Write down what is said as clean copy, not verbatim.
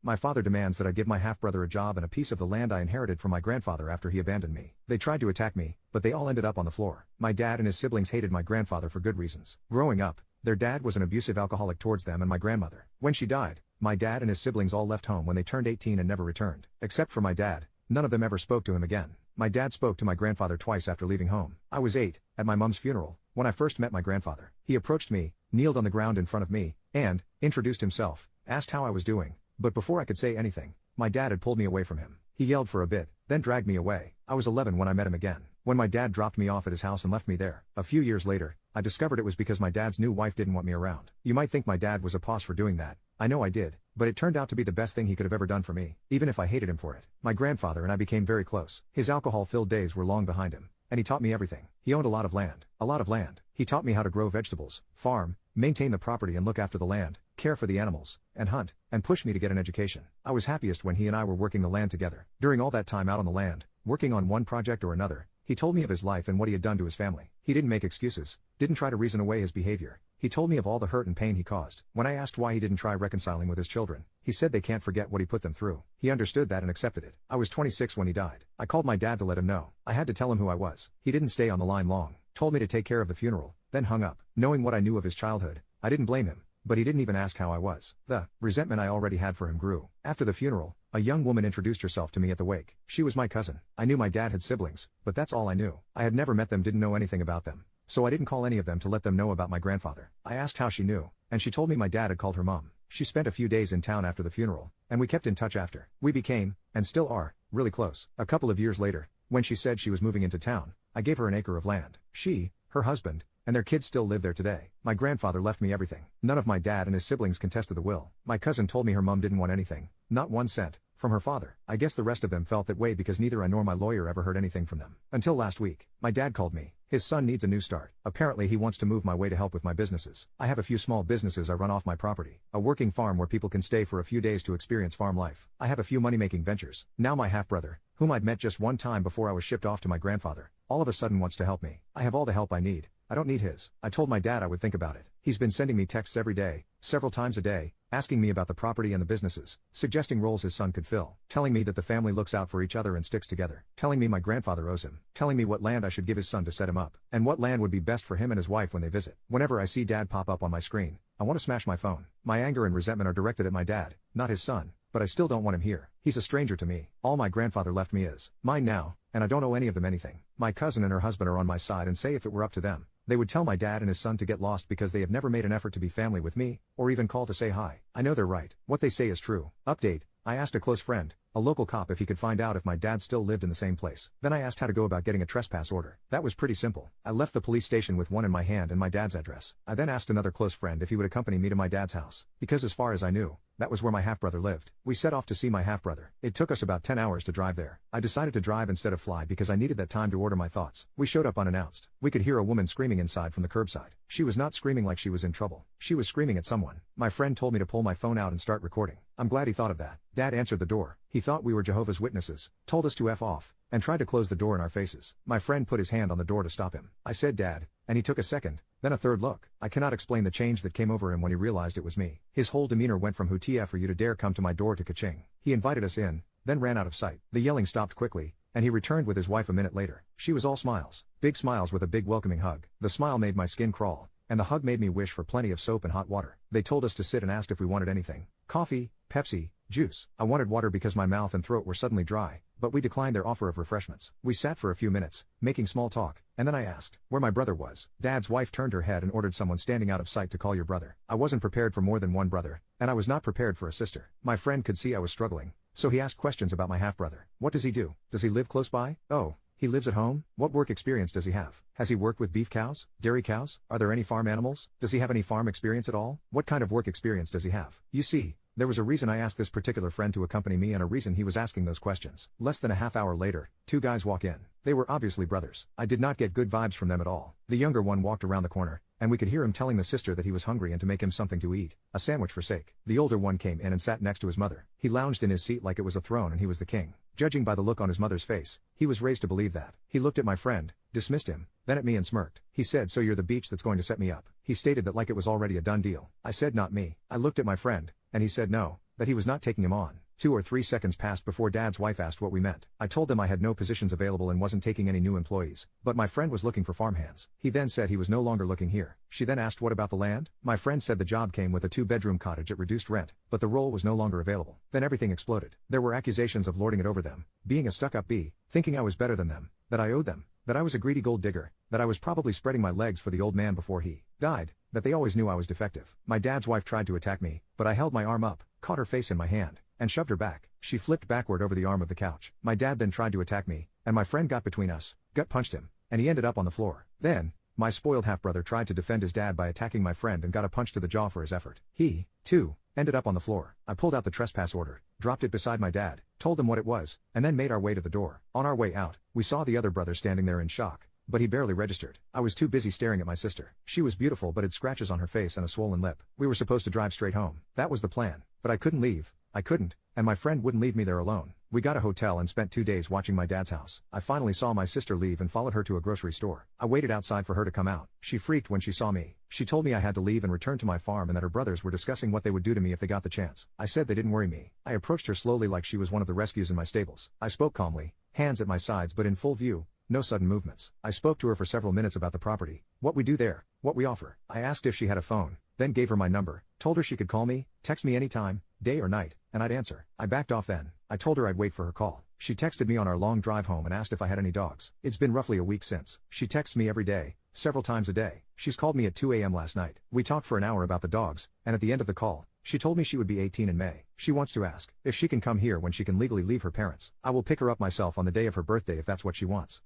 My father demands that I give my half-brother a job and a piece of the land I inherited from my grandfather after he abandoned me. They tried to attack me, but they all ended up on the floor. My dad and his siblings hated my grandfather for good reasons. Growing up, their dad was an abusive alcoholic towards them and my grandmother. When she died, my dad and his siblings all left home when they turned 18 and never returned. Except for my dad, none of them ever spoke to him again. My dad spoke to my grandfather twice after leaving home. I was 8, at my mom's funeral, when I first met my grandfather. He approached me, kneeled on the ground in front of me, and introduced himself, asked how I was doing. But before I could say anything, my dad had pulled me away from him. He yelled for a bit, then dragged me away. I was 11 when I met him again. When my dad dropped me off at his house and left me there. A few years later, I discovered it was because my dad's new wife didn't want me around. You might think my dad was a boss for doing that. I know I did, but it turned out to be the best thing he could have ever done for me, even if I hated him for it. My grandfather and I became very close. His alcohol-filled days were long behind him, and he taught me everything. He owned a lot of land. A lot of land. He taught me how to grow vegetables, farm, maintain the property and look after the land, care for the animals, and hunt, and push me to get an education. I was happiest when he and I were working the land together. During all that time out on the land, working on one project or another, he told me of his life and what he had done to his family. He didn't make excuses, didn't try to reason away his behavior. He told me of all the hurt and pain he caused. When I asked why he didn't try reconciling with his children, he said they can't forget what he put them through. He understood that and accepted it. I was 26 when he died. I called my dad to let him know. I had to tell him who I was. He didn't stay on the line long, told me to take care of the funeral, then hung up. Knowing what I knew of his childhood, I didn't blame him, but he didn't even ask how I was. The resentment I already had for him grew. After the funeral, a young woman introduced herself to me at the wake. She was my cousin. I knew my dad had siblings, but that's all I knew. I had never met them, didn't know anything about them. So I didn't call any of them to let them know about my grandfather. I asked how she knew, and she told me my dad had called her mom. She spent a few days in town after the funeral, and we kept in touch after. We became, and still are, really close. A couple of years later, when she said she was moving into town, I gave her an acre of land. She, her husband, and their kids still live there today. My grandfather left me everything. None of my dad and his siblings contested the will. My cousin told me her mom didn't want anything, not 1 cent, from her father. I guess the rest of them felt that way because neither I nor my lawyer ever heard anything from them. Until last week, my dad called me. His son needs a new start. Apparently he wants to move my way to help with my businesses. I have a few small businesses I run off my property. A working farm where people can stay for a few days to experience farm life. I have a few money-making ventures. Now my half-brother, whom I'd met just one time before I was shipped off to my grandfather, all of a sudden wants to help me. I have all the help I need. I don't need his. I told my dad I would think about it. He's been sending me texts every day, several times a day, asking me about the property and the businesses, suggesting roles his son could fill, telling me that the family looks out for each other and sticks together, telling me my grandfather owes him, telling me what land I should give his son to set him up, and what land would be best for him and his wife when they visit. Whenever I see dad pop up on my screen, I want to smash my phone. My anger and resentment are directed at my dad, not his son, but I still don't want him here. He's a stranger to me. All my grandfather left me is mine now, and I don't owe any of them anything. My cousin and her husband are on my side and say if it were up to them, they would tell my dad and his son to get lost because they have never made an effort to be family with me, or even call to say hi. I know they're right. What they say is true. Update: I asked a close friend, a local cop, if he could find out if my dad still lived in the same place. Then I asked how to go about getting a trespass order. That was pretty simple. I left the police station with one in my hand and my dad's address. I then asked another close friend if he would accompany me to my dad's house, because as far as I knew, that was where my half-brother lived. We set off to see my half-brother. It took us about 10 hours to drive there. I decided to drive instead of fly because I needed that time to order my thoughts. We showed up unannounced. We could hear a woman screaming inside from the curbside. She was not screaming like she was in trouble. She was screaming at someone. My friend told me to pull my phone out and start recording. I'm glad he thought of that. Dad answered the door. He thought we were Jehovah's Witnesses, told us to F off, and tried to close the door in our faces. My friend put his hand on the door to stop him. I said Dad, and he took a second, then a third look. I cannot explain the change that came over him when he realized it was me. His whole demeanor went from "Who TF are you to dare come to my door" to "Ka-ching." He invited us in, then ran out of sight. The yelling stopped quickly, and he returned with his wife a minute later. She was all smiles. Big smiles with a big welcoming hug. The smile made my skin crawl, and the hug made me wish for plenty of soap and hot water. They told us to sit and asked if we wanted anything. Coffee, Pepsi, juice. I wanted water because my mouth and throat were suddenly dry, but we declined their offer of refreshments. We sat for a few minutes, making small talk, and then I asked where my brother was. Dad's wife turned her head and ordered someone standing out of sight to call your brother. I wasn't prepared for more than one brother, and I was not prepared for a sister. My friend could see I was struggling, so he asked questions about my half-brother. What does he do? Does he live close by? Oh, he lives at home? What work experience does he have? Has he worked with beef cows? Dairy cows? Are there any farm animals? Does he have any farm experience at all? What kind of work experience does he have? You see, there was a reason I asked this particular friend to accompany me and a reason he was asking those questions. Less than a half hour later, 2 guys walk in. They were obviously brothers. I did not get good vibes from them at all. The younger one walked around the corner, and we could hear him telling the sister that he was hungry and to make him something to eat, a sandwich for sake. The older one came in and sat next to his mother. He lounged in his seat like it was a throne and he was the king. Judging by the look on his mother's face, he was raised to believe that. He looked at my friend, dismissed him, then at me and smirked. He said, "So you're the beach that's going to set me up." He stated that like it was already a done deal. I said, "Not me." I looked at my friend, and he said, "No, that he was not taking him on. 2 or 3 seconds passed before Dad's wife asked what we meant. I told them I had no positions available and wasn't taking any new employees, but my friend was looking for farmhands. He then said he was no longer looking here. She then asked what about the land? My friend said the job came with a 2-bedroom cottage at reduced rent, but the role was no longer available. Then everything exploded. There were accusations of lording it over them, being a stuck-up bee, thinking I was better than them, that I owed them, that I was a greedy gold digger, that I was probably spreading my legs for the old man before he died, that they always knew I was defective. My dad's wife tried to attack me, but I held my arm up, caught her face in my hand, and shoved her back. She flipped backward over the arm of the couch. My dad then tried to attack me, and my friend got between us, gut punched him, and he ended up on the floor. Then, my spoiled half-brother tried to defend his dad by attacking my friend and got a punch to the jaw for his effort. He, too, ended up on the floor. I pulled out the trespass order, dropped it beside my dad, told him what it was, and then made our way to the door. On our way out, we saw the other brother standing there in shock, but he barely registered. I was too busy staring at my sister. She was beautiful but had scratches on her face and a swollen lip. We were supposed to drive straight home. That was the plan, but I couldn't leave. I couldn't, and my friend wouldn't leave me there alone. We got a hotel and spent 2 days watching my dad's house. I finally saw my sister leave and followed her to a grocery store. I waited outside for her to come out. She freaked when she saw me. She told me I had to leave and return to my farm and that her brothers were discussing what they would do to me if they got the chance. I said they didn't worry me. I approached her slowly like she was one of the rescues in my stables. I spoke calmly, hands at my sides but in full view, no sudden movements. I spoke to her for several minutes about the property, what we do there, what we offer. I asked if she had a phone, then gave her my number, told her she could call me, text me anytime, day or night, and I'd answer. I backed off then. I told her I'd wait for her call. She texted me on our long drive home and asked if I had any dogs. It's been roughly a week since. She texts me every day, several times a day. She's called me at 2 a.m. last night. We talked for an hour about the dogs, and at the end of the call, she told me she would be 18 in May. She wants to ask if she can come here when she can legally leave her parents. I will pick her up myself on the day of her birthday if that's what she wants.